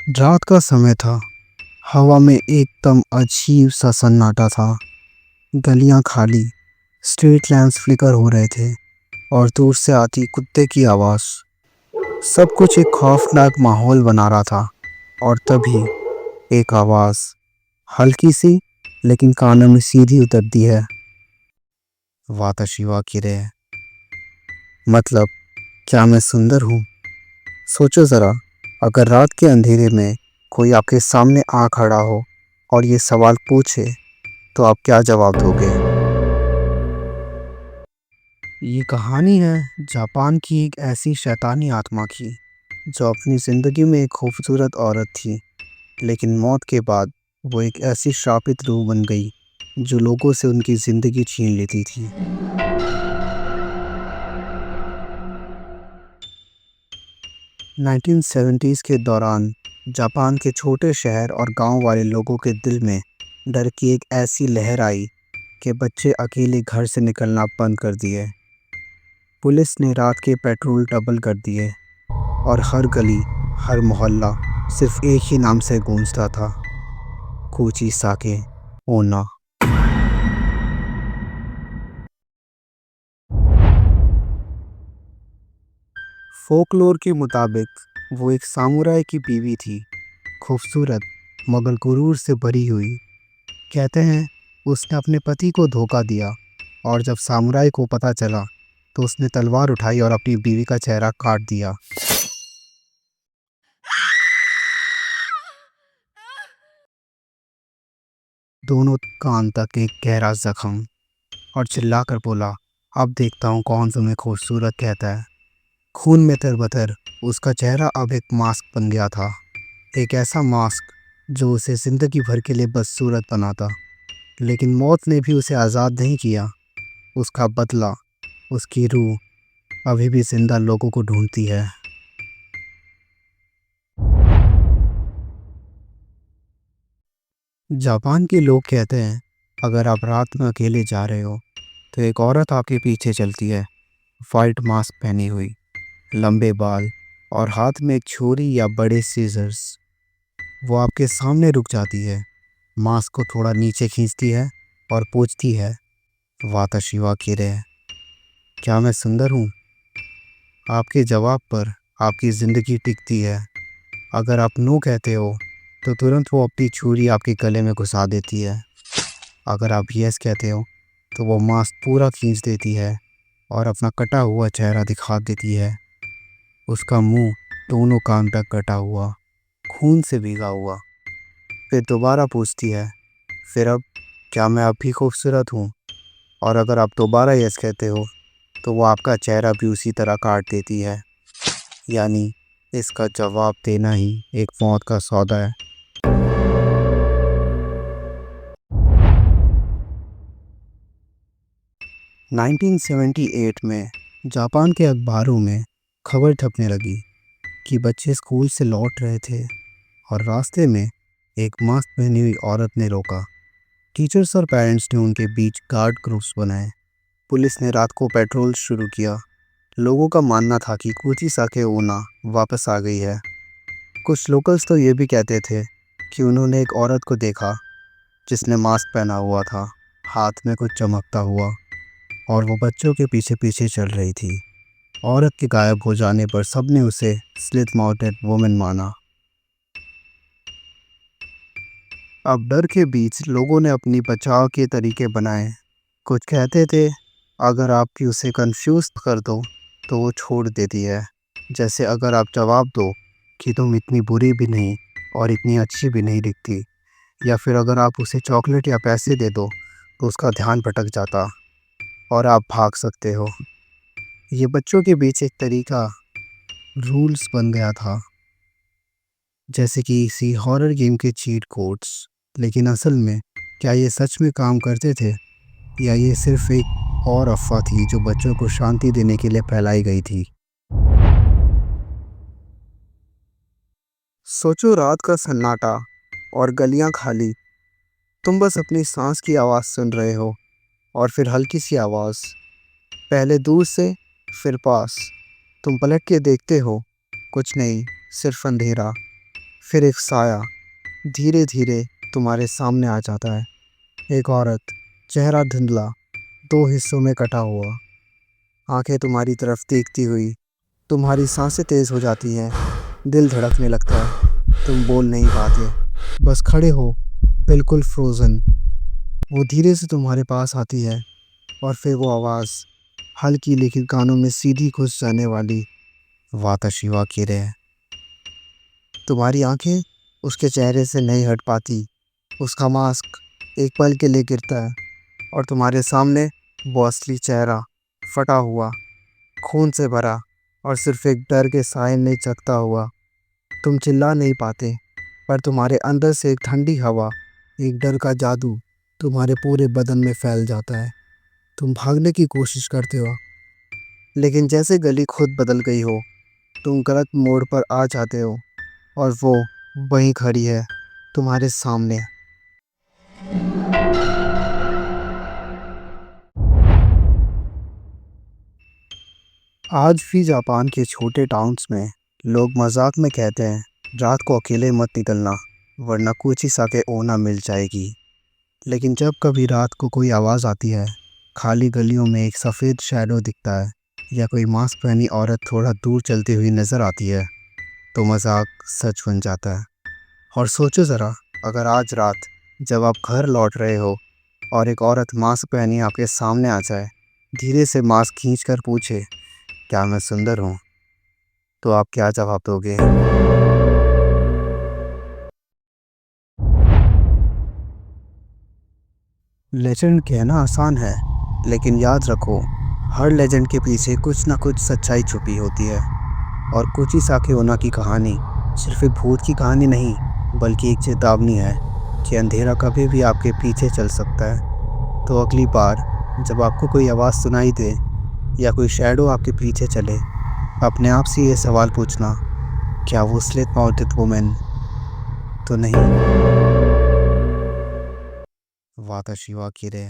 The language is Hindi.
रात का समय था। हवा में एकदम अजीब सा सन्नाटा था। गलियां खाली, स्ट्रीट लैंप्स फ्लिकर हो रहे थे और दूर से आती कुत्ते की आवाज़। सब कुछ एक खौफनाक माहौल बना रहा था। और तभी एक आवाज़, हल्की सी लेकिन कानों में सीधी उतरती है। वाताशी वाकिरे, मतलब क्या मैं सुंदर हूँ? सोचो ज़रा, अगर रात के अंधेरे में कोई आपके सामने आ खड़ा हो और ये सवाल पूछे तो आप क्या जवाब दोगे? ये कहानी है जापान की एक ऐसी शैतानी आत्मा की जो अपनी ज़िंदगी में एक खूबसूरत औरत थी, लेकिन मौत के बाद वो एक ऐसी श्रापित रूह बन गई जो लोगों से उनकी ज़िंदगी छीन लेती थी। 1970s के दौरान जापान के छोटे शहर और गांव वाले लोगों के दिल में डर की एक ऐसी लहर आई कि बच्चे अकेले घर से निकलना बंद कर दिए। पुलिस ने रात के पेट्रोल डबल कर दिए और हर गली, हर मोहल्ला सिर्फ एक ही नाम से गूंजता था, कोची साके ओना। फोकलोर के मुताबिक वो एक सामुराई की बीवी थी, खूबसूरत मगर गुरूर से भरी हुई। कहते हैं उसने अपने पति को धोखा दिया और जब सामुराई को पता चला तो उसने तलवार उठाई और अपनी बीवी का चेहरा काट दिया। दोनों कान तक एक गहरा जख्म और चिल्लाकर बोला, अब देखता हूँ कौन तुम्हें खूबसूरत कहता है। खून में तरबतर उसका चेहरा अब एक मास्क बन गया था, एक ऐसा मास्क जो उसे जिंदगी भर के लिए बदसूरत बनाता। लेकिन मौत ने भी उसे आज़ाद नहीं किया। उसका बदला, उसकी रूह अभी भी जिंदा लोगों को ढूंढती है। जापान के लोग कहते हैं अगर आप रात में अकेले जा रहे हो तो एक औरत आपके पीछे चलती है, वाइट मास्क पहनी हुई, लंबे बाल और हाथ में एक छुरी या बड़े सीजर्स। वो आपके सामने रुक जाती है, मास्क को थोड़ा नीचे खींचती है और पूछती है, वाताशी वा किरे, क्या मैं सुंदर हूँ? आपके जवाब पर आपकी ज़िंदगी टिकती है। अगर आप नो कहते हो तो तुरंत वो अपनी छुरी आपके गले में घुसा देती है। अगर आप यस कहते हो तो वो मांस पूरा खींच देती है और अपना कटा हुआ चेहरा दिखा देती है। उसका मुंह दोनों कान तक कटा हुआ, खून से भीगा हुआ। फिर दोबारा पूछती है, फिर अब क्या मैं अब भी खूबसूरत हूँ? और अगर आप दोबारा यस कहते हो तो वो आपका चेहरा भी उसी तरह काट देती है। यानी इसका जवाब देना ही एक मौत का सौदा है। 1978 में जापान के अखबारों में खबर छपने लगी कि बच्चे स्कूल से लौट रहे थे और रास्ते में एक मास्क पहनी हुई औरत ने रोका। टीचर्स और पेरेंट्स ने उनके बीच गार्ड ग्रुप्स बनाए। पुलिस ने रात को पेट्रोल शुरू किया। लोगों का मानना था कि कुची साके ओना वापस आ गई है। कुछ लोकल्स तो ये भी कहते थे कि उन्होंने एक औरत को देखा जिसने मास्क पहना हुआ था, हाथ में कुछ चमकता हुआ, और वो बच्चों के पीछे पीछे चल रही थी। औरत के गायब हो जाने पर सबने उसे स्लिथ माउथेड वुमन माना। अब डर के बीच लोगों ने अपनी बचाव के तरीके बनाए। कुछ कहते थे अगर आप उसे कंफ्यूज कर दो तो वो छोड़ देती है। जैसे अगर आप जवाब दो कि तुम इतनी बुरी भी नहीं और इतनी अच्छी भी नहीं दिखती, या फिर अगर आप उसे चॉकलेट या पैसे दे दो तो उसका ध्यान भटक जाता और आप भाग सकते हो। ये बच्चों के बीच एक तरीका, रूल्स बन गया था, जैसे कि किसी हॉरर गेम के चीट कोड्स। लेकिन असल में क्या ये सच में काम करते थे या ये सिर्फ एक और अफवाह थी जो बच्चों को शांति देने के लिए फैलाई गई थी? सोचो, रात का सन्नाटा और गलियां खाली, तुम बस अपनी सांस की आवाज़ सुन रहे हो और फिर हल्की सी आवाज़, पहले दूर से फिर पास। तुम पलट के देखते हो, कुछ नहीं, सिर्फ अंधेरा। फिर एक साया धीरे धीरे तुम्हारे सामने आ जाता है। एक औरत, चेहरा धुंधला, दो हिस्सों में कटा हुआ, आंखें तुम्हारी तरफ देखती हुई। तुम्हारी सांसें तेज हो जाती हैं, दिल धड़कने लगता है। तुम बोल नहीं पाते, बस खड़े हो, बिल्कुल फ्रोज़न। वो धीरे से तुम्हारे पास आती है और फिर वो आवाज़, हल्की लेकिन कानों में सीधी घुस जाने वाली, वाताशिवा किरे। तुम्हारी आंखें उसके चेहरे से नहीं हट पाती। उसका मास्क एक पल के लिए गिरता है और तुम्हारे सामने वो असली चेहरा, फटा हुआ, खून से भरा और सिर्फ एक डर के साए में जगता हुआ। तुम चिल्ला नहीं पाते, पर तुम्हारे अंदर से एक ठंडी हवा, एक डर का जादू तुम्हारे पूरे बदन में फैल जाता है। तुम भागने की कोशिश करते हो, लेकिन जैसे गली खुद बदल गई हो, तुम गलत मोड़ पर आ जाते हो और वो वहीं खड़ी है, तुम्हारे सामने। आज भी जापान के छोटे टाउन्स में लोग मजाक में कहते हैं, रात को अकेले मत निकलना, वरना कुचिसाके ओना मिल जाएगी। लेकिन जब कभी रात को कोई आवाज़ आती है, खाली गलियों में एक सफ़ेद शैडो दिखता है, या कोई मास्क पहनी औरत थोड़ा दूर चलती हुई नज़र आती है, तो मजाक सच बन जाता है। और सोचो ज़रा, अगर आज रात जब आप घर लौट रहे हो और एक औरत मास्क पहनी आपके सामने आ जाए, धीरे से मास्क खींचकर पूछे, क्या मैं सुंदर हूँ? तो आप क्या जवाब दोगे? लेजेंड कहना आसान है, लेकिन याद रखो, हर लेजेंड के पीछे कुछ ना कुछ सच्चाई छुपी होती है। और कुचिसाके ओना की कहानी सिर्फ एक भूत की कहानी नहीं, बल्कि एक चेतावनी है कि अंधेरा कभी भी आपके पीछे चल सकता है। तो अगली बार जब आपको कोई आवाज़ सुनाई दे या कोई शैडो आपके पीछे चले, अपने आप से ये सवाल पूछना, क्या वो स्लेट माउंटेड वुमेन तो नहीं? वाताशिवा किरे।